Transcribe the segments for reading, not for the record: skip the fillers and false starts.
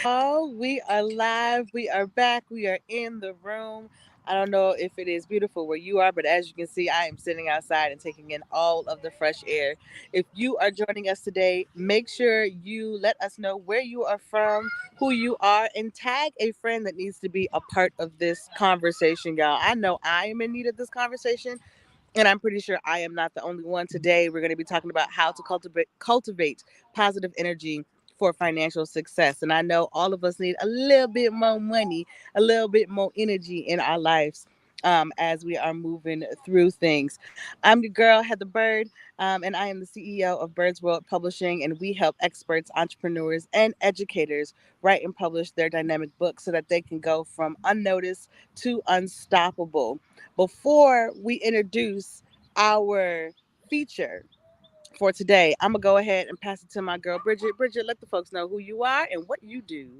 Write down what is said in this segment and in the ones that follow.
Oh, we are live. We are back. We are in the room. I don't know if it is beautiful where you are, but as you can see, I am sitting outside and taking in all of the fresh air. If you are joining us today, make sure you let us know where you are from, who you are, and tag a friend that needs to be a part of this conversation, y'all. I know I am in need of this conversation. And I'm pretty sure I am not the only one. Today, we're going to be talking about how to cultivate positive energy for financial success. And I know all of us need a little bit more money, a little bit more energy in our lives as we are moving through things. I'm your girl, Heather Bird, and I am the CEO of Bird's World Publishing. And we help experts, entrepreneurs, and educators write and publish their dynamic books so that they can go from unnoticed to unstoppable. Before we introduce our feature for today, I'm gonna go ahead and pass it to my girl Bridget. Bridget, let the folks know who you are and what you do.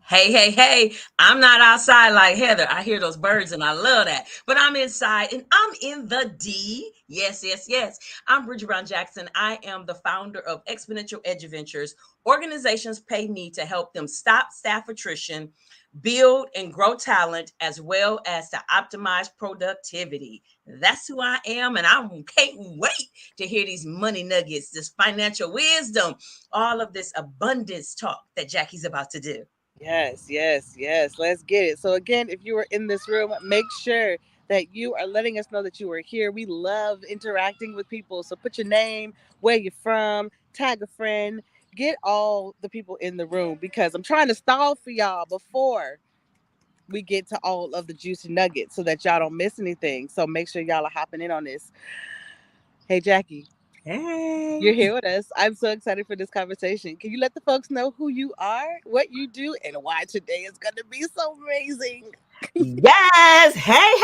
Hey, hey, hey, I'm not outside like Heather. I hear those birds and I love that. But I'm inside and I'm in the D. Yes, yes, yes. I'm Bridget Brown Jackson. I am the founder of Exponential Edge Ventures. Organizations pay me to help them stop staff attrition, build and grow talent, as well as to optimize productivity. That's who I am. And I can't wait to hear these money nuggets, this financial wisdom, all of this abundance talk that Jackie's about to do. Yes, yes, yes. Let's get it. So again, if you are in this room, make sure that you are letting us know that you are here. We love interacting with people. So put your name, where you're from, tag a friend, get all the people in the room because I'm trying to stall for y'all before we get to all of the juicy nuggets so that y'all don't miss anything. So make sure y'all are hopping in on this. Hey, Jackie, you're Hey. here with us. I'm so excited for this conversation. Can you let the folks know who you are, what you do, and why today is going to be so amazing? Yes. Hey,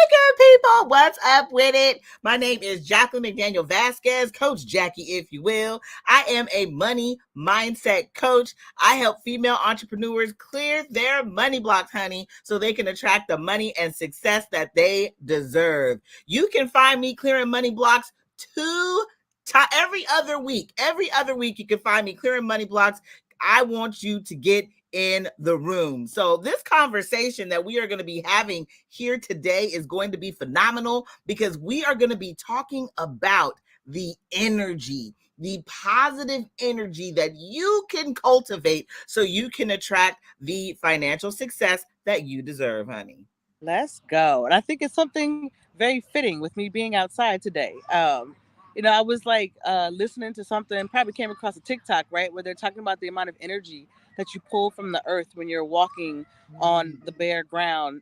good people. What's up with it? My name is Jacqueline McDaniel Vasquez, Coach Jacqui, if you will. I am a money mindset coach. I help female entrepreneurs clear their money blocks, honey, so they can attract the money and success that they deserve. You can find me clearing money blocks every other week. Every other week, you can find me clearing money blocks. I want you to get in the room. So, this conversation that we are going to be having here today is going to be phenomenal because we are going to be talking about the energy, the positive energy that you can cultivate so you can attract the financial success that you deserve, honey. Let's go. And I think it's something very fitting with me being outside today. I was like listening to something, probably came across a TikTok, right, where they're talking about the amount of energy that you pull from the earth when you're walking on the bare ground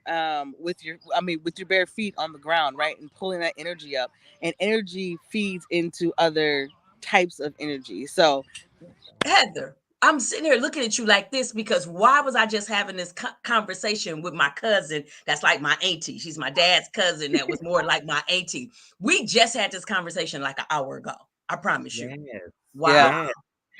with your bare feet on the ground, right, and pulling that energy up. And energy feeds into other types of energy. So Heather, I'm sitting here looking at you like this because why was I just having this conversation with my cousin that's like my auntie? She's my dad's cousin that was more like my auntie. We just had this conversation like an hour ago. I promise you. Yes. Wow. yeah,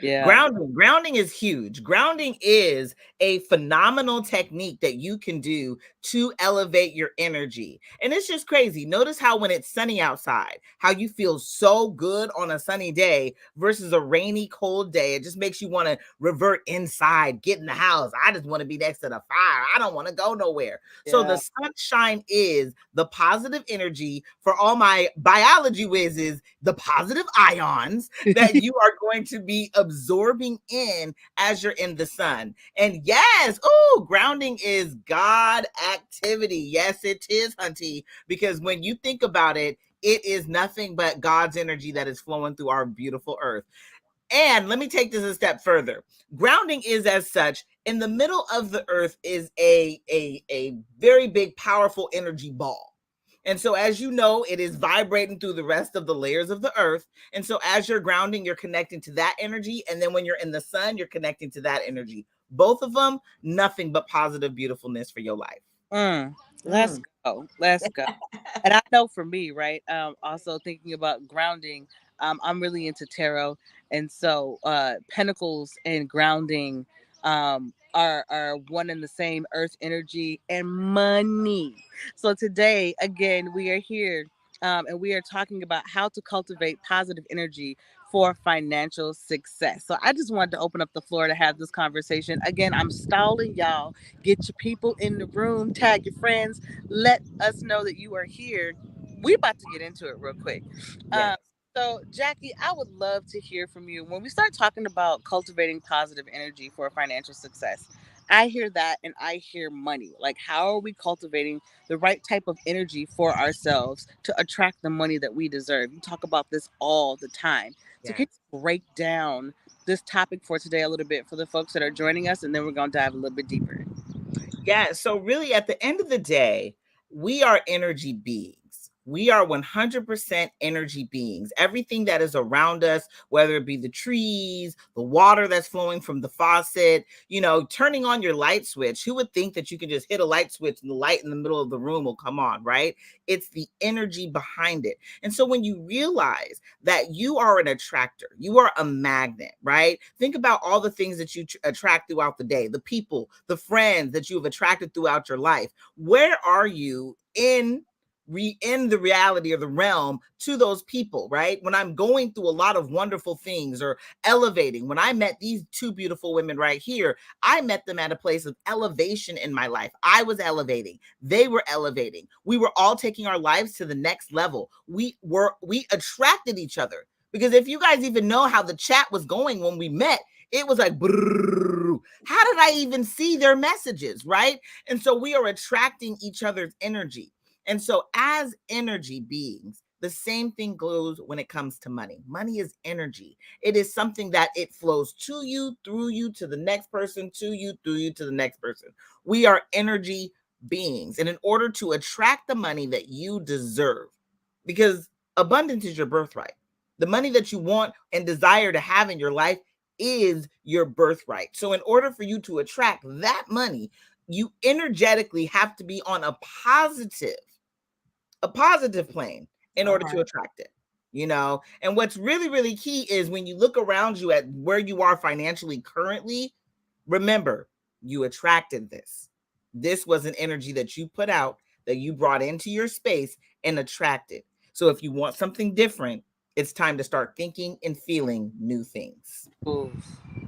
Yes. yeah. Grounding is huge. Grounding is a phenomenal technique that you can do to elevate your energy. And it's just crazy. Notice how when it's sunny outside, how you feel so good on a sunny day versus a rainy, cold day. It just makes you want to revert inside, get in the house. I just want to be next to the fire. I don't want to go nowhere. So the Yeah. sunshine is the positive energy for all my biology whizzes, the positive ions that you are going to be absorbing in as you're in the sun. And yes, grounding is God activity. Yes, it is, hunty, because when you think about it, it is nothing but God's energy that is flowing through our beautiful earth. And let me take this a step further. Grounding is as such, in the middle of the earth is a very big, powerful energy ball. And so, as you know, it is vibrating through the rest of the layers of the earth. And so, as you're grounding, you're connecting to that energy. And then when you're in the sun, you're connecting to that energy. Both of them, nothing but positive beautifulness for your life. Mm, let's Mm. go. Let's go. And I know for me, right? Also thinking about grounding, I'm really into tarot, and so pentacles and grounding are one and the same, earth energy and money. So today, again, we are here. And we are talking about how to cultivate positive energy for financial success. So I just wanted to open up the floor to have this conversation. Again, I'm stalling y'all. Get your people in the room, tag your friends, let us know that you are here. We about to get into it real quick. Yes. So, Jacqui, I would love to hear from you. When we start talking about cultivating positive energy for financial success, I hear that and I hear money. Like, how are we cultivating the right type of energy for ourselves to attract the money that we deserve? You talk about this all the time. So, can Yes. you break down this topic for today a little bit for the folks that are joining us? And then we're going to dive a little bit deeper. Yeah. So, really, at the end of the day, we are energy beings. We are 100% energy beings. Everything that is around us, whether it be the trees, the water that's flowing from the faucet, turning on your light switch. Who would think that you can just hit a light switch and the light in the middle of the room will come on, right? It's the energy behind it. And so when you realize that you are an attractor, you are a magnet, right? Think about all the things that you attract throughout the day, the people, the friends that you have attracted throughout your life. Where are you in the reality or the realm to those people, right? When I'm going through a lot of wonderful things or elevating, when I met these two beautiful women right here, I met them at a place of elevation in my life. I was elevating, they were elevating, we were all taking our lives to the next level. We attracted each other, because if you guys even know how the chat was going when we met, it was like, brrr, how did I even see their messages, right? And so we are attracting each other's energy. And so, as energy beings, the same thing goes when it comes to money. Money is energy. It is something that it flows to you, through you, to the next person, to you, through you, to the next person. We are energy beings. And in order to attract the money that you deserve, because abundance is your birthright, the money that you want and desire to have in your life is your birthright. So, in order for you to attract that money, you energetically have to be on a positive plane in order to attract it. And what's really, really key is when you look around you at where you are financially currently, remember, you attracted this. This was an energy that you put out, that you brought into your space and attracted. So if you want something different, it's time to start thinking and feeling new things. Ooh,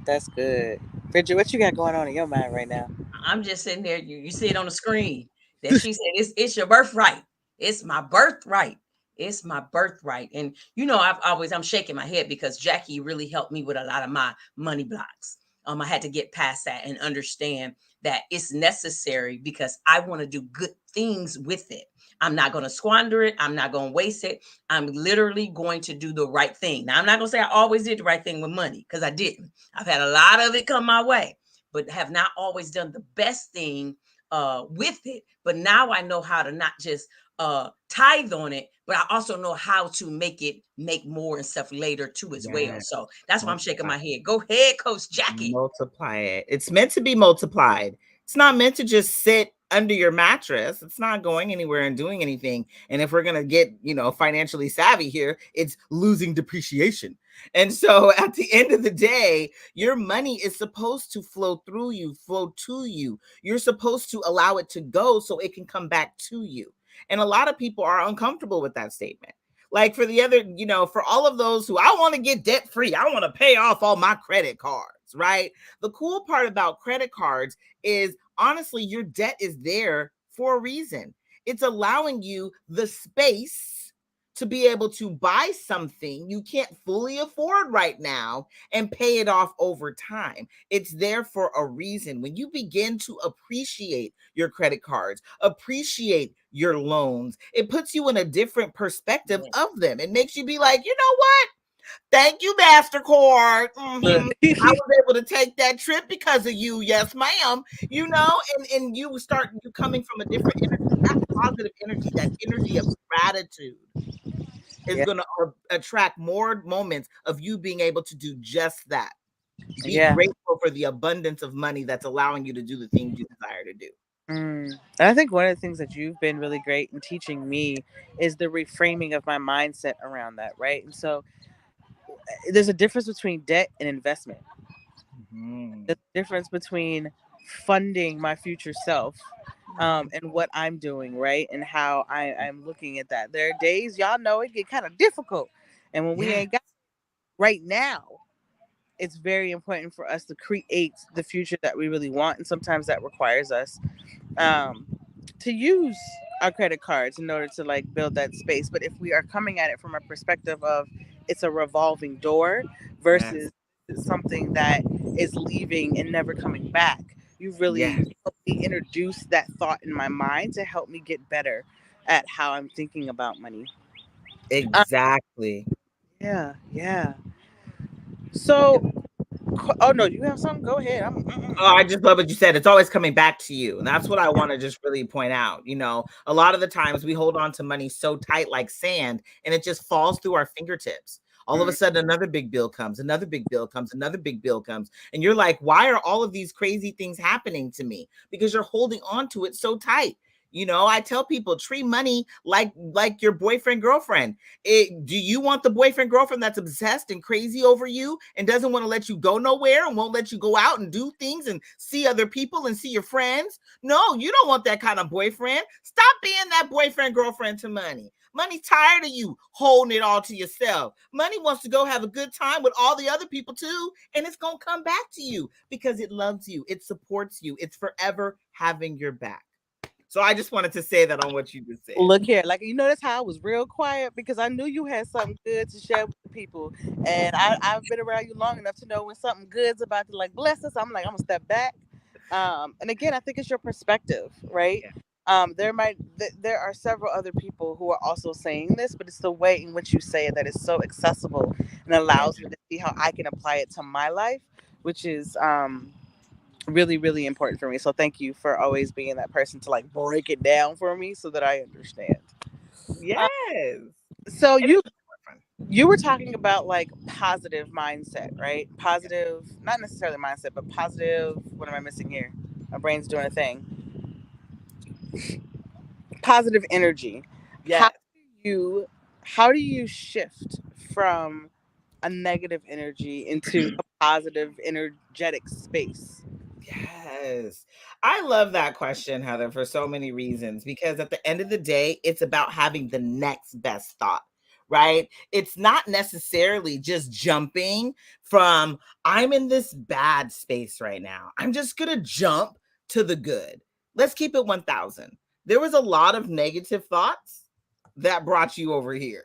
that's good. Bridget, what you got going on in your mind right now? I'm just sitting there. You see it on the screen that she said it's your birthright. It's my birthright. It's my birthright. And I'm shaking my head because Jacqui really helped me with a lot of my money blocks. I had to get past that and understand that it's necessary because I want to do good things with it. I'm not going to squander it. I'm not going to waste it. I'm literally going to do the right thing. Now, I'm not going to say I always did the right thing with money, because I didn't. I've had a lot of it come my way, but have not always done the best thing with it. But now I know how to not just tithe on it, but I also know how to make more and stuff later too as well. Yes. So that's why I'm shaking my head. Go ahead, Coach Jacqui. Multiply it. It's meant to be multiplied. It's not meant to just sit under your mattress. It's not going anywhere and doing anything. And if we're going to get, financially savvy here, it's losing depreciation. And so at the end of the day, your money is supposed to flow through you, flow to you. You're supposed to allow it to go so it can come back to you. And a lot of people are uncomfortable with that statement. Like for the other, for all of those who, I want to get debt free, I want to pay off all my credit cards, right? The cool part about credit cards is, honestly, your debt is there for a reason. It's allowing you the space to be able to buy something you can't fully afford right now and pay it off over time. It's there for a reason. When you begin to appreciate your credit cards, appreciate your loans, it puts you in a different perspective Yes. of them. It makes you be like, you know what? Thank you, MasterCard. I was able to take that trip because of you. Yes, ma'am. And you coming from a different energy, that positive energy, that energy of gratitude is Yeah. going to attract more moments of you being able to do just that. Be Yeah. grateful for the abundance of money that's allowing you to do the things you desire to do. And I think one of the things that you've been really great in teaching me is the reframing of my mindset around that, right? And so there's a difference between debt and investment. Mhm. There's a difference between funding my future self, Mhm. and what I'm doing, right? And how I'm looking at that. There are days, y'all know, it get kind of difficult. And when we Yeah. ain't got right now, it's very important for us to create the future that we really want, and sometimes that requires us um, to use our credit cards in order to like build that space. But if we are coming at it from a perspective of it's a revolving door Yes. versus something that is leaving and never coming back, you Yes. really helped me introduce that thought in my mind to help me get better at how I'm thinking about money. Uh, Exactly. yeah, yeah. So, oh no, you have something? Go ahead. Oh, I just love what you said. It's always coming back to you. And that's what I want to just really point out. A lot of the times we hold on to money so tight like sand and it just falls through our fingertips. All of a Mm, sudden, another big bill comes, another big bill comes, another big bill comes. And you're like, why are all of these crazy things happening to me? Because you're holding on to it so tight. I tell people treat money like your boyfriend, girlfriend. Do you want the boyfriend girlfriend that's obsessed and crazy over you and doesn't want to let you go nowhere and won't let you go out and do things and see other people and see your friends? No, you don't want that kind of boyfriend. Stop being that boyfriend girlfriend to money. Money's tired of you holding it all to yourself. Money wants to go have a good time with all the other people too, and it's going to come back to you because it loves you, it supports you, it's forever having your back. So I just wanted to say that on what you just said. Look here, like you notice how I was real quiet because I knew you had something good to share with the people, and I've been around you long enough to know when something good's about to like bless us. I'm like, I'm gonna step back. And again, I think it's your perspective, right? Yeah. There are several other people who are also saying this, but it's the way in which you say it that is so accessible and Yeah. allows me to see how I can apply it to my life, which is really really important for me. So thank you for always being that person to like break it down for me so that I understand. uh, Yes. so And it's fun. you were talking about like positive mindset, right? Positive, not necessarily mindset, but positive, what am I missing here? My brain's doing a thing. Positive energy. How Yes. do you how do you shift from a negative energy into a positive energetic space? Yes. I love that question, Heather, for so many reasons because at the end of the day, it's about having the next best thought, right? It's not necessarily just jumping from, I'm in this bad space right now. I'm just going to jump to the good. Let's keep it 1,000. There was a lot of negative thoughts that brought you over here.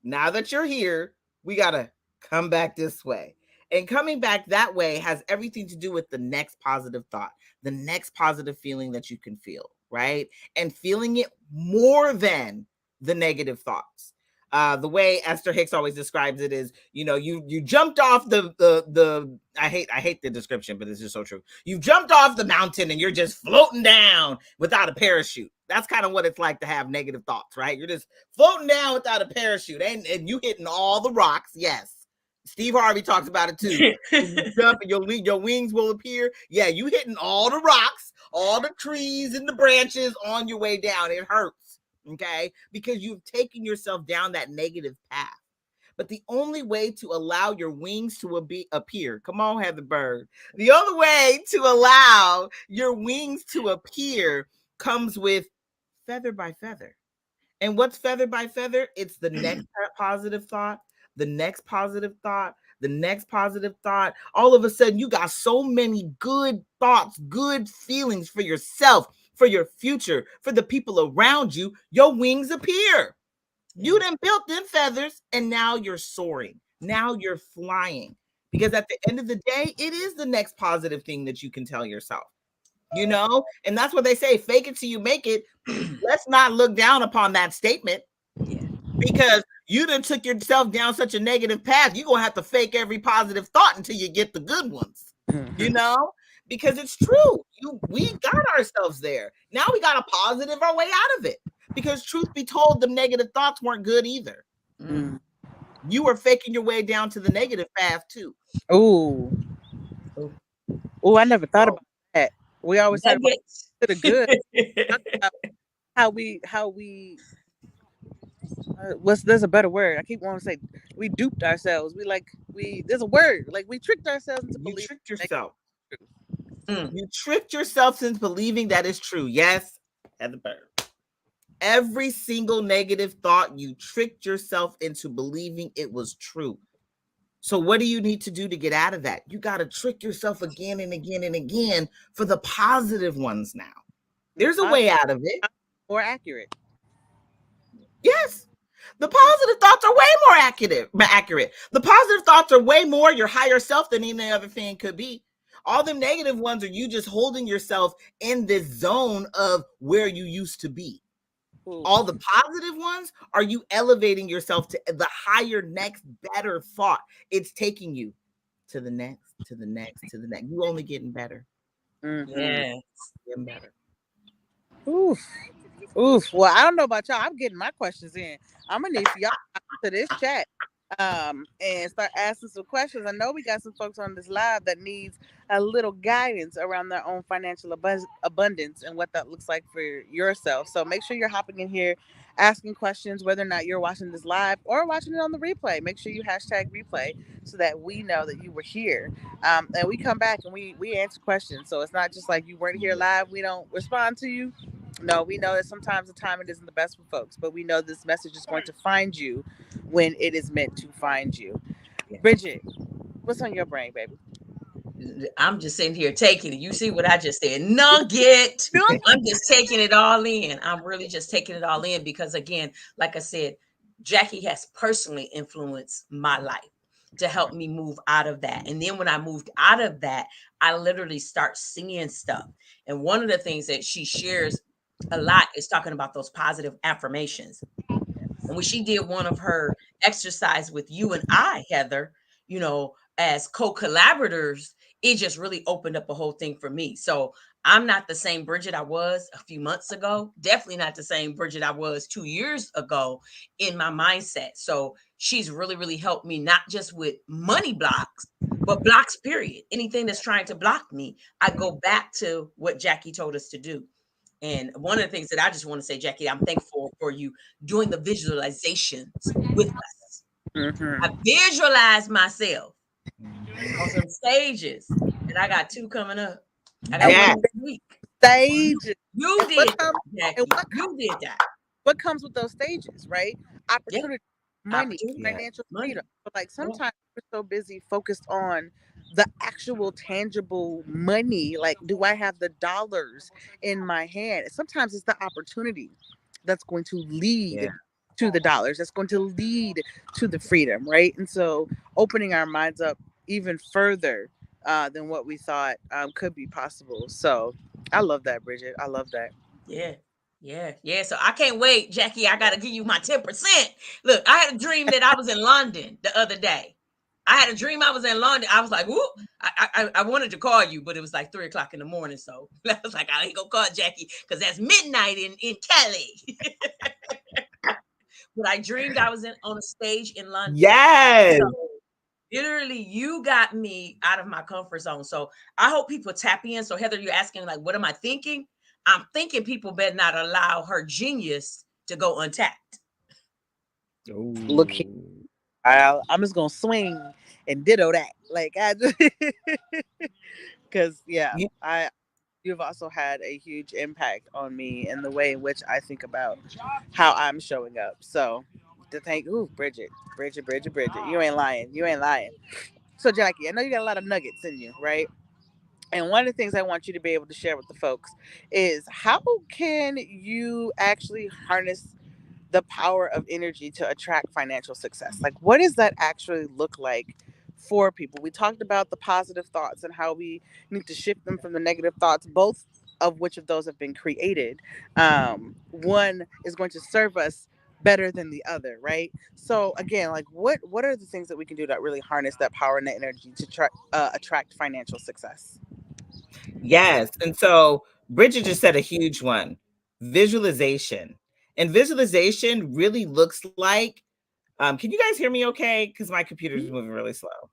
Now that you're here, we got to come back this way. And coming back that way has everything to do with the next positive thought, the next positive feeling that you can feel, right? And feeling it more than the negative thoughts. The way Esther Hicks always describes it is, you jumped off the I hate the description, but it's just so true. You jumped off the mountain and you're just floating down without a parachute. That's kind of what it's like to have negative thoughts, right? You're just floating down without a parachute, and you hitting all the rocks. Yes, Steve Harvey talks about it too. When you jump and your wings will appear. Yeah, you hitting all the rocks, all the trees and the branches on your way down. It hurts, okay, because you've taken yourself down that negative path. But the only way to allow your wings to appear, come on, Heather Bird. The only way to allow your wings to appear comes with feather by feather. And what's feather by feather? It's the next positive thought, the next positive thought, the next positive thought. All of a sudden, you got so many good thoughts, good feelings for yourself, for your future, for the people around you. Your wings appear. You Yeah. done built them feathers, and now you're soaring. Now you're flying. Because at the end of the day, it is the next positive thing that you can tell yourself. And that's what they say, fake it till you make it. Let's not look down upon that statement Yeah. because you done took yourself down such a negative path. You're gonna have to fake every positive thought until you get the good ones, you know, because it's true. We got ourselves there. Now we got to positive our way out of it. Because truth be told, the negative thoughts weren't good either. Mm. You were faking your way down to the negative path too. Ooh, Oh, ooh, I never thought so about that. We always talk about Nuggets. to the good. Talk about how we what's there's a better word. I keep wanting to say we duped ourselves. We there's a word like we tricked ourselves into you believing tricked that yourself. truth. Mm. You tricked yourself into believing that is true. Yes, Heather Bird. Every single negative thought, you tricked yourself into believing it was true. So what do you need to do to get out of that? You got to trick yourself again and again and again for the positive ones now. The There's a way out of it. more accurate. Yes. The positive thoughts are way more accurate. The positive thoughts are way more your higher self than any other thing could be. All them negative ones are you just holding yourself in this zone of where you used to be. All the Oof. positive ones are you elevating yourself to the higher, next, better thought. It's taking you to the next, to the next, to the next. You only getting better, Mm-hmm. Yeah. getting better. Oof. Oof. Well, I don't know about y'all. I'm getting my questions in. I'm gonna need for y'all to hop to this chat and start asking some questions. I know we got some folks on this live that needs a little guidance around their own financial abundance and what that looks like for yourself. So make sure you're hopping in here, asking questions, whether or not you're watching this live or watching it on the replay. Make sure you hashtag replay so that we know that you were here. And we come back and we answer questions. So it's not just like you weren't here live. We don't respond to you. No, we know that sometimes the timing isn't the best for folks, but we know this message is going to find you when it is meant to find you. Yeah. Bridget, what's on your brain, baby? I'm just sitting here taking it. You see what I just said? Nugget. I'm just taking it all in. I'm really just taking it all in because, again, like I said, Jackie has personally influenced my life to help me move out of that. And then when I moved out of that, I literally start seeing stuff. And one of the things that she shares a lot is talking about those positive affirmations. And when she did one of her exercise with you and I, Heather, as co-collaborators, it just really opened up a whole thing for me. So I'm not the same Bridget I was a few months ago. Definitely not the same Bridget I was 2 years ago in my mindset. So she's really, really helped me, not just with money blocks, but blocks, period. Anything that's trying to block me, I go back to what Jackie told us to do. And one of the things that I just want to say, Jackie, I'm thankful for you doing the visualizations with us. I Mm-hmm. visualize myself on Mhm. some stages, and I got two coming up. I got And one what Yeah. next week. stages? You And what did comes? that, And Jackie. You did that. what comes with those stages, right? Yeah. Opportunity, money, Yeah. Opportunity, financial freedom. money. But like Yeah. sometimes we're so busy focused on the actual tangible money. Like, do I have the dollars in my hand? Sometimes it's the opportunity that's going to Yeah. lead to the dollars, that's going to lead to the freedom, right? And so opening our minds up even further than what we thought could be possible. So I love that, Bridget. I love that. Yeah. Yeah. Yeah. So I can't wait, Jackie. I got to give you my 10%. Look, I had a dream that I was in London the other day. I had a dream I was in London. I was like, whoop. I wanted to call you, but it was like 3 o'clock in the morning. So I was like, I ain't gonna call Jackie because that's midnight in Cali. But I dreamed I was on a stage in London. Yes. So literally, you got me out of my comfort zone. So I hope people tap in. So Heather, you're asking like, what am I thinking? I'm thinking people better not allow her genius to go untapped. Look here, Ooh. I'm just gonna swing and ditto that. Like I just because yeah, Yeah. I you've also had a huge impact on me in the way in which I think about how I'm showing up. So to thank Bridget, you ain't lying. You ain't lying. So Jackie, I know you got a lot of nuggets in you, right? And one of the things I want you to be able to share with the folks is how can you actually harness the power of energy to attract financial success? Like, what does that actually look like for people? We talked about the positive thoughts and how we need to shift them from the negative thoughts, both of which of those have been created. One is going to serve us better than the other, right? So again, like what are the things that we can do to really harness that power and that energy to attract financial success? Yes. And so Bridget just said a huge one, visualization. And visualization really looks like, can you guys hear me okay? Because my computer's moving really slow.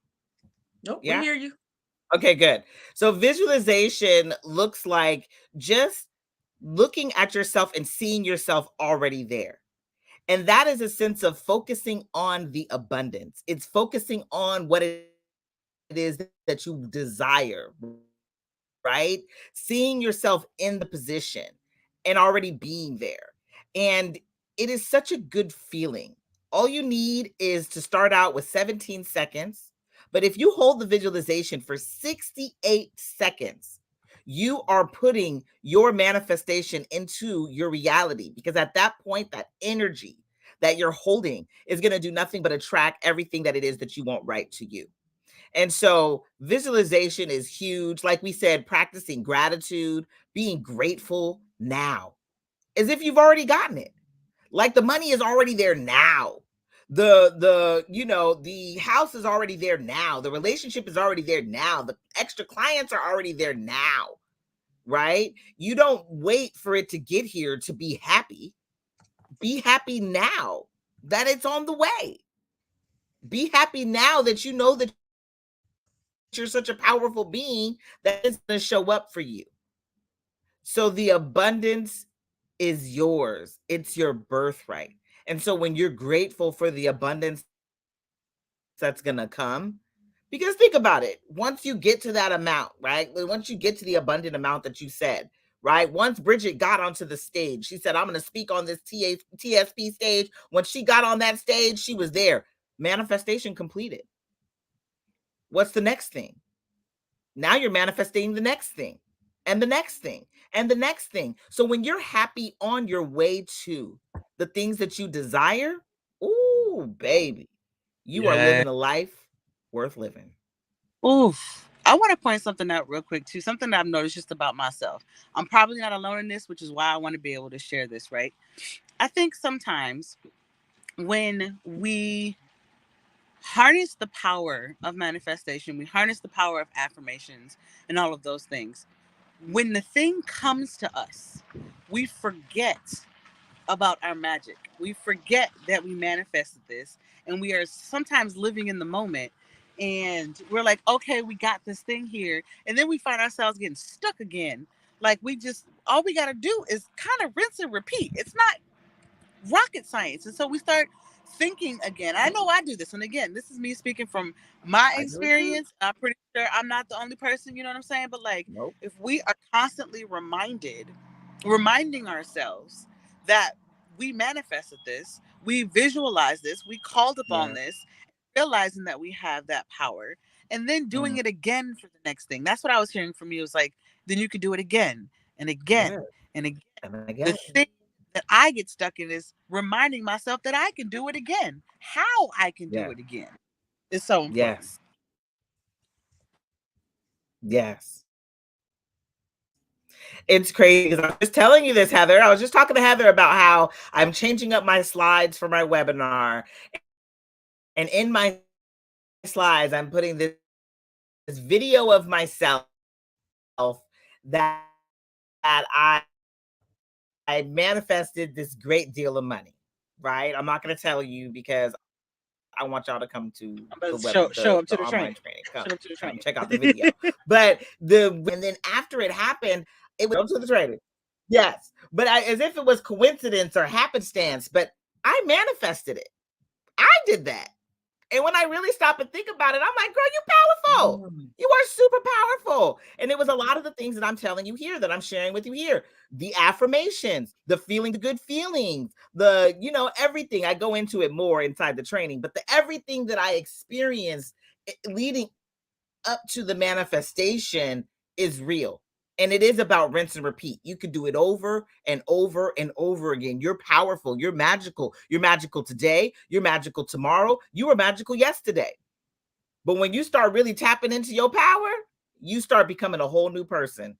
Nope, we Yeah. hear you. Okay, good. So visualization looks like just looking at yourself and seeing yourself already there. And that is a sense of focusing on the abundance. It's focusing on what it is that you desire, right? Seeing yourself in the position and already being there. And it is such a good feeling. All you need is to start out with 17 seconds But if you hold the visualization for 68 seconds, you are putting your manifestation into your reality, because at that point, that energy that you're holding is going to do nothing but attract everything that it is that you want right to you. And so visualization is huge. Like we said, practicing gratitude, being grateful now, as if you've already gotten it. Like the money is already there now. The house is already there now. The relationship is already there now. The extra clients are already there now, right? You don't wait for it to get here to be happy. Be happy now that it's on the way. Be happy now that you know that you're such a powerful being that is going to show up for you. So the abundance is yours. It's your birthright. And so when you're grateful for the abundance that's going to come, because think about it, once you get to that amount, right? Once you get to the abundant amount that you said, right? Once Bridget got onto the stage, she said, I'm going to speak on this TSP stage. When she got on that stage, she was there. Manifestation completed. What's the next thing? Now you're manifesting the next thing and the next thing and the next thing. So when you're happy on your way to the things that you desire, ooh, baby, you are living Yeah. a life worth living. Oof. I want to point something out real quick too. Something that I've noticed just about myself. I'm probably not alone in this, which is why I want to be able to share this. Right. I think sometimes when we harness the power of manifestation, we harness the power of affirmations and all of those things. When the thing comes to us, we forget about our magic. We forget that we manifested this, and we are sometimes living in the moment, and we're like, okay, we got this thing here, and then we find ourselves getting stuck again. Like we just all we got to do is kind of rinse and repeat. It's not rocket science. And so we start thinking again. I know I do this. And again, this is me speaking from my I do it too. experience. I'm pretty sure I'm not the only person, you know what I'm saying? But like, Nope. if we are constantly reminding ourselves that we manifested this, we visualized this, we called upon Yeah. this, realizing that we have that power, and then doing Mm, it again for the next thing. That's what I was hearing from you. It was like, then you could do it again and yeah. again and again. And again. The thing that I get stuck in is reminding myself that I can do it again. How I can do Yeah. it again is so important. Yes. Yes. It's crazy because I was just telling you this, Heather. I was just talking to Heather about how I'm changing up my slides for my webinar. And in my slides, I'm putting this video of myself that I manifested this great deal of money. Right? I'm not going to tell you because I want y'all to come to the webinar, the online training. I'm Come about to check out the show video. up to the training. But Show up to the training. and then after it happened, it was to the training. Yes, but as if it was coincidence or happenstance, but I manifested it. I did that. And when I really stop and think about it, I'm like, girl, you powerful. Mm. You are super powerful. And it was a lot of the things that I'm telling you here that I'm sharing with you here. The affirmations, the feeling, the good feelings, everything. I go into it more inside the training, but the everything that I experienced leading up to the manifestation is real. And it is about rinse and repeat. You can do it over and over and over again. You're powerful. You're magical. You're magical today. You're magical tomorrow. You were magical yesterday. But when you start really tapping into your power, you start becoming a whole new person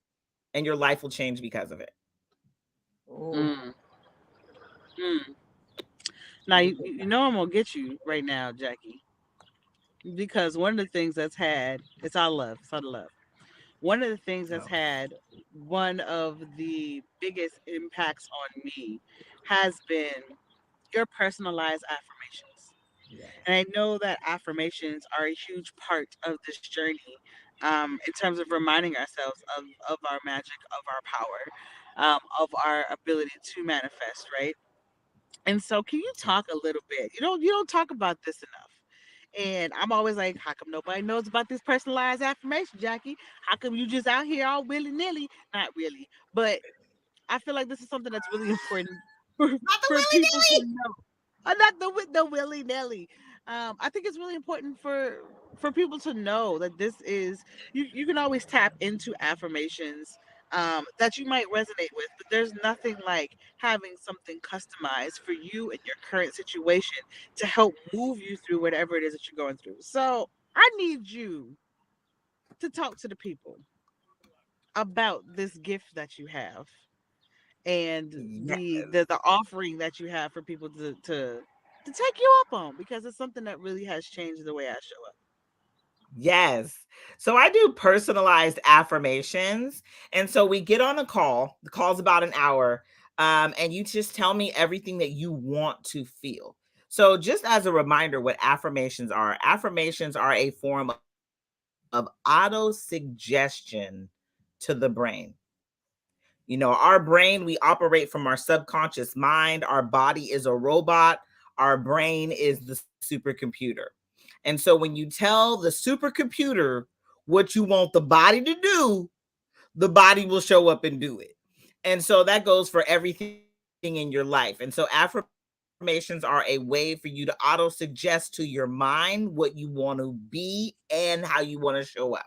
and your life will change because of it. Oh, Mm, mm. Now you know I'm gonna get you right now, Jackie, because one of the things that's had it's our love, it's our love. One of the things that's Oh, had one of the biggest impacts on me has been your personalized affirmations. yeah. And I know that affirmations are a huge part of this journey, in terms of reminding ourselves of our magic, of our power, of our ability to manifest, right? And so, can you talk a little bit? You don't talk about this enough. And I'm always like, how come nobody knows about this personalized affirmation, Jackie? How come you just out here all willy nilly? Not really, but I feel like this is something that's really important for, Not the for willy people to nilly. know. Not the willy nilly. I think it's really important for for people to know that this is, you can always tap into affirmations that you might resonate with, but there's nothing like having something customized for you and your current situation to help move you through whatever it is that you're going through. So I need you to talk to the people about this gift that you have, and the offering that you have for people to take you up on, because it's something that really has changed the way I show up. Yes. So I do personalized affirmations. And so we get on a call. The call's about an hour. And you just tell me everything that you want to feel. So, just as a reminder, what affirmations are a form of auto suggestion to the brain. You know, our brain, we operate from our subconscious mind. Our body is a robot. Our brain is the supercomputer. And so when you tell the supercomputer what you want the body to do, the body will show up and do it. And so that goes for everything in your life. And so affirmations are a way for you to auto suggest to your mind what you want to be and how you want to show up.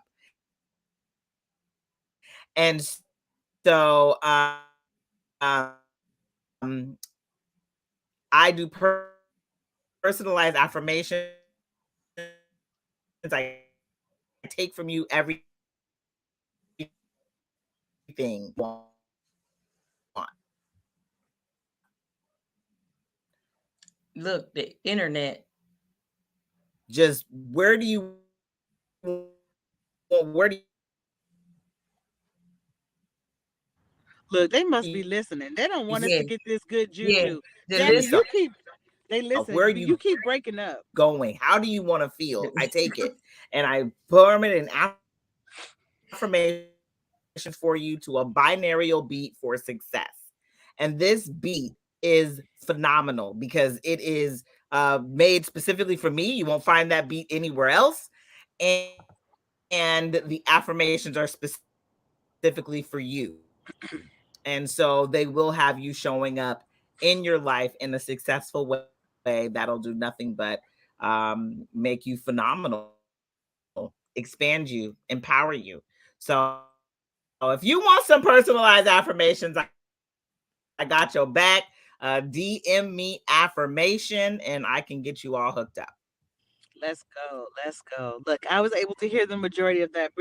And so I do personalized affirmations. I take from you everything Look, the internet. just where do you want, where do you want to feel? Look, they must be listening. They don't want us Yeah, to get this good yeah. juju. The Give me Jackie, some. you listen. keep, they Where are listening, but you you keep breaking up. going? How do you want to feel? I take it and I form it in affirmations for you to a binary beat for success. And this beat is phenomenal because it is made specifically for me. You won't find that beat anywhere else. And the affirmations are specifically for you. And so they will have you showing up in your life in a successful way that'll do nothing but make you phenomenal, expand you, empower you. So if you want some personalized affirmations, I got your back. DM me affirmation and I can get you all hooked up. Let's go. Let's go. Look, I was able to hear the majority of that.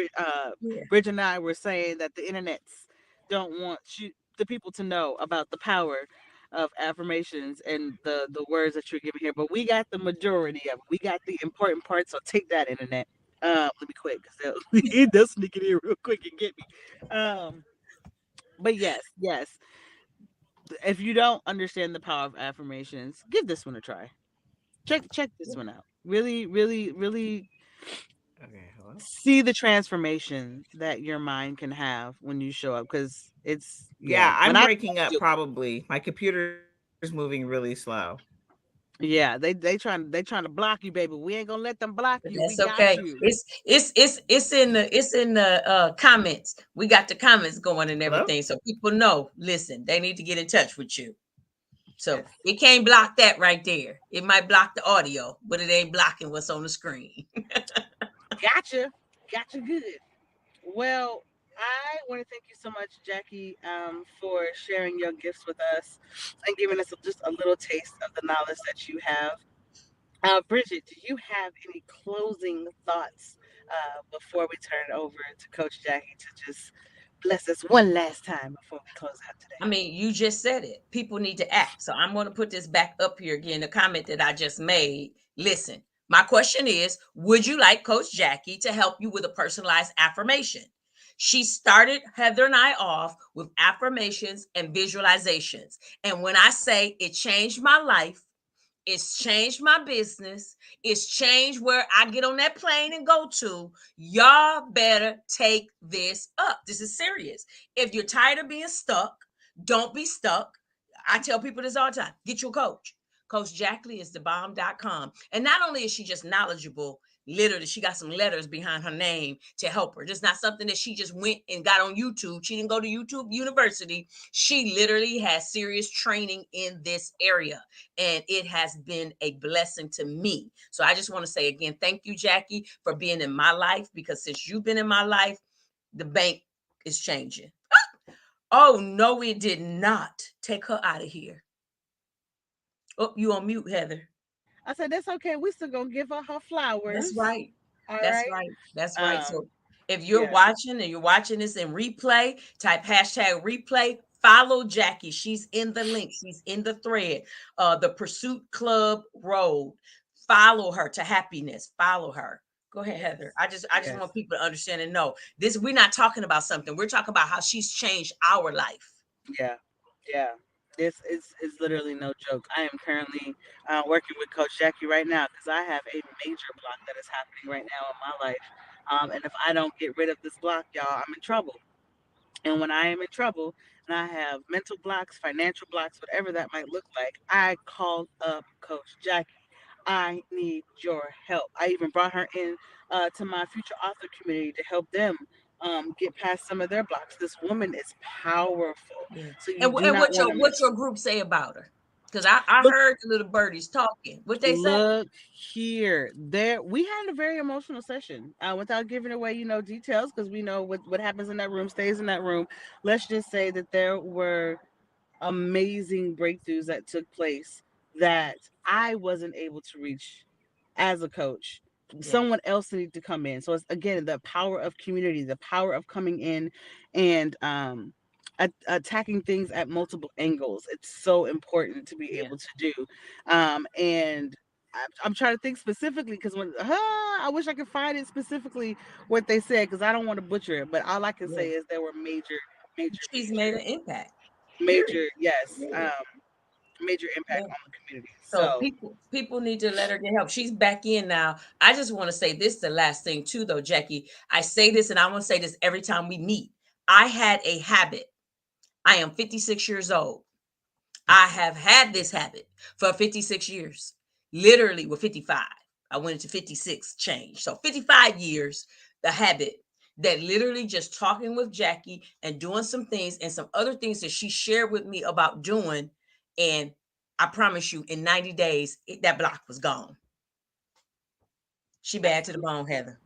Yeah. Bridge and I were saying that the internets don't want you, the people, to know about the power of affirmations and the words that you're giving here. But we got the majority of it. We got the important parts. So take that, internet. Let me quit because they'll sneak in here real quick and get me. Um, but yes, yes. If you don't understand the power of affirmations, give this one a try. Check this one out. Really, really, really Okay, hello. see the transformation that your mind can have when you show up, because it's, yeah, Yeah, when I'm I breaking up probably. My computer's moving really slow. yeah, they trying to block you, baby. We ain't gonna let them block But you. We that's got okay. you. It's in the comments. We got the comments going and Hello? everything, so people know. Listen, they need to get in touch with you. So Yes. it can't block that right there. It might block the audio, but it ain't blocking what's on the screen. Gotcha. Gotcha good. Well, I want to thank you so much, Jackie, for sharing your gifts with us and giving us just a little taste of the knowledge that you have. Bridget, do you have any closing thoughts before we turn it over to Coach Jackie to just bless us one last time before we close out today? I mean, you just said it. People need to act. So I'm going to put this back up here again. The comment that I just made. Listen, my question is, would you like Coach Jackie to help you with a personalized affirmation? She started Heather and I off with affirmations and visualizations. And when I say it changed my life, it's changed my business. It's changed where I get on that plane and go to. Y'all better take this up. This is serious. If you're tired of being stuck, don't be stuck. I tell people this all the time. Get you a coach. Coach Jacqueline is thebomb.com. And not only is she just knowledgeable, Literally, she got some letters behind her name to help her. Just not something that she just went and got on YouTube. She didn't go to YouTube University. She literally has serious training in this area, and it has been a blessing to me. So I just want to say again, thank you, Jacqui, for being in my life, because since you've been in my life, the bank is changing. Oh, no, it did not. Take her out of here. Oh, you on mute, Heather. I said that's okay. We still gonna give her her That's flowers. right. All That's right. right. That's right. Um. So if you're Yeah. watching and you're watching this in replay, type hashtag replay, follow Jacqui. She's in the link, she's in the thread. The Pursuit Club Road. Follow her to happiness. Follow her. Go ahead, Yes. Heather. I just Yes. want people to understand and know this. We're not talking about something. We're talking about how she's changed our life. Yeah. Yeah. This is literally no joke. I am currently working with Coach Jacqui right now because I have a major block that is happening right now in my life. And if I don't get rid of this block, y'all, I'm in trouble. And when I am in trouble and I have mental blocks, financial blocks, whatever that might look like, I called up Coach Jacqui. I need your help. I even brought her in to my future author community to help them get past some of their blocks. This woman is powerful. Yeah. So you And, do and not want to what miss. your group say about her? Because I Look, heard the little birdies talking. What they say? look here. There, we had a very emotional session without giving away, details because we know what happens in that room stays in that room. Let's just say that there were amazing breakthroughs that took place that I wasn't able to reach as a coach. Yeah. Someone else needed to come in. So it's again the power of community, the power of coming in and attacking things at multiple angles. It's so important to be Yeah. able to do. And I'm trying to think specifically because I wish I could find it specifically what they said because I don't want to butcher it. But all I can Yeah. say is there were major, major, She's made major, an impact. Period. major, yes, Period. major impact Yeah. on the community. So So people need to let her get help. She's back in now. I just want to say this the last thing too though, Jacqui. I say this and I want to say this every time we meet. I had a habit. I am 56 years old. I have had this habit for 56 years. Literally with 55. I went into 56 change. So 55 years, the habit that literally just talking with Jacqui and doing some things and some other things that she shared with me about doing. And I promise you, in 90 days, that block was gone. She bad to the absolutely bone, Heather.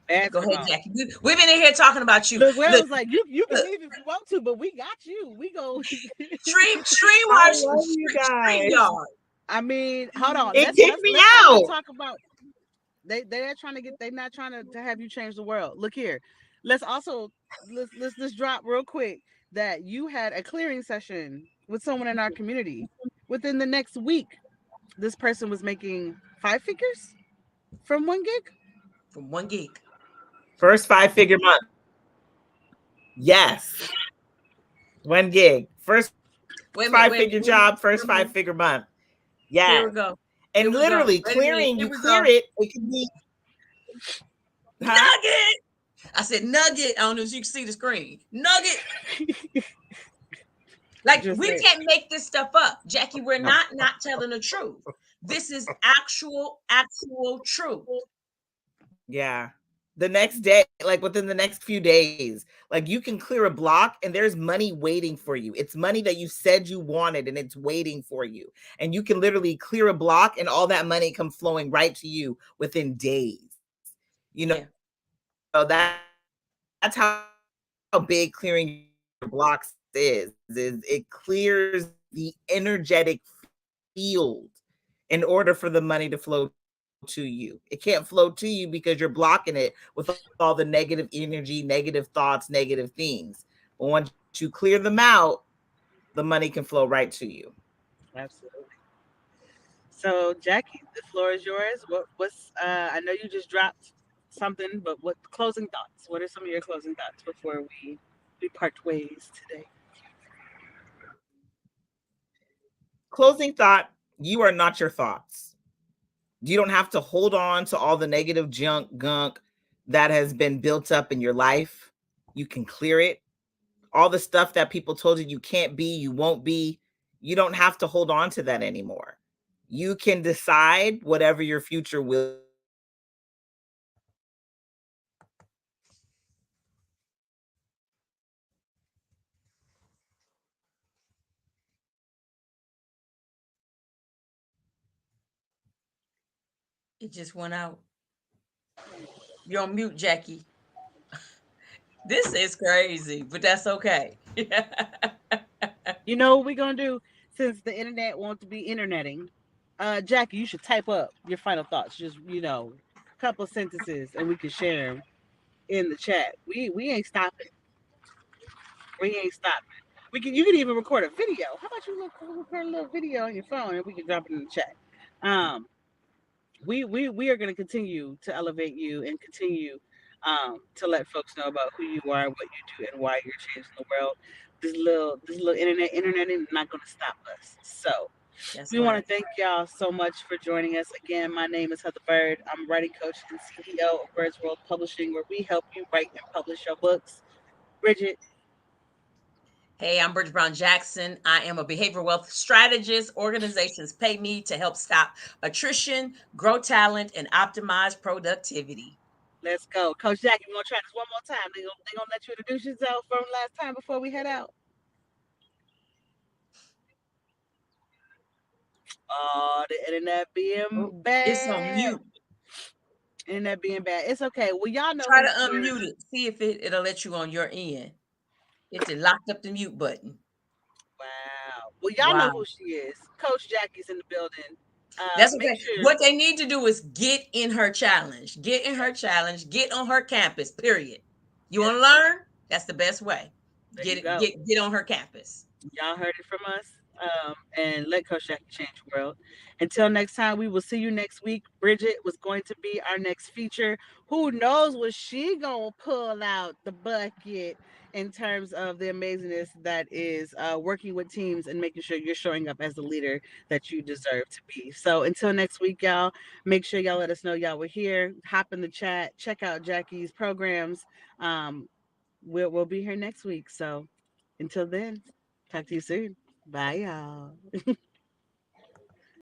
bad Go to the ahead, bone. Jacqui. We've been in here talking about you. Look, well, Look, was like you can leave if you want to, but we got you. We go. stream I hard, love you stream guys. yard. I mean, hold on. It Let's kicked let's me let's also out. talk about they're trying to get they're not trying to have you change the world. Look here. Let's also let's drop real quick that you had a clearing session with someone in our community. Within the next week, this person was making five figures from one gig. From 1 gig. First 5-figure month. Yes. 1 gig. First five-figure Wait a minute, job, wait a first minute, wait a minute. 5-figure month. Yes. Here we go. And Here we literally go. Wait a clearing, minute. you Here we clear go. it could be, huh? Nugget. I said nugget. I don't know if you can see the screen. Nugget. Like Just we say can't make this stuff up, Jacqui. We're No. not telling the truth. This is actual truth. Yeah. The next day, like within the next few days, like you can clear a block and there's money waiting for you. It's money that you said you wanted and it's waiting for you. And you can literally clear a block and all that money come flowing right to you within days. You know, Yeah, that's how big clearing your blocks is it clears the energetic field in order for the money to flow to you. It can't flow to you because you're blocking it with all the negative energy, negative thoughts, negative things. But once you clear them out, the money can flow right to you. absolutely. So, Jacqui, the floor is yours. What's I know you just dropped something, but what closing thoughts? What are some of your closing thoughts before we part ways today? Closing thought, you are not your thoughts. You don't have to hold on to all the negative gunk that has been built up in your life. You can clear it. All the stuff that people told you can't be, you won't be, you don't have to hold on to that anymore. You can decide whatever your future will be. It just went out. You're on mute, Jackie. This is crazy, but that's okay. You know what we're gonna do since the internet wants to be interneting? Jackie, you should type up your final thoughts. Just a couple sentences, and we can share them in the chat. We ain't stopping. We ain't stopping. You can even record a video. How about you record a little video on your phone and we can drop it in the chat. Um, we are going to continue to elevate you and continue to let folks know about who you are, what you do, and why you're changing the world. This little internet is not going to stop us. So That's we want to right. thank y'all so much for joining us again. My name is Heather Bird. I'm a writing coach and CEO of Bird's World Publishing, where we help you write and publish your books. Bridget, Hey, I'm Bridget Brown Jackson. I am a behavioral wealth strategist. Organizations pay me to help stop attrition, grow talent, and optimize productivity. let's go. Coach Jacqui, we're going to try this one more time. They gonna let you introduce yourself from last time before we head out. Oh, the internet being Oh, it's on bad. mute. Internet being bad. It's okay. Well, y'all know Try who to she is. unmute it. See if it'll let you on your end. It did locked up the mute button. Wow. Well, y'all know who Wow. she is. Coach Jackie's in the building. That's Make okay. sure. What they need to do is get in her challenge. Get in her challenge. Get on her campus. Period. You want to Yes. learn? That's the best way. There Get you it. go. Get on her campus. Y'all heard it from us. And let Coach Jackie change the world. Until next time, we will see you next week. Bridget was going to be our next feature. Who knows what she gonna pull out the bucket in terms of the amazingness that is working with teams and making sure you're showing up as the leader that you deserve to be. So until next week, y'all, make sure y'all let us know y'all were here. Hop in the chat. Check out Jackie's programs. Um, we'll be here next week. So until then, talk to you soon. Bye, y'all.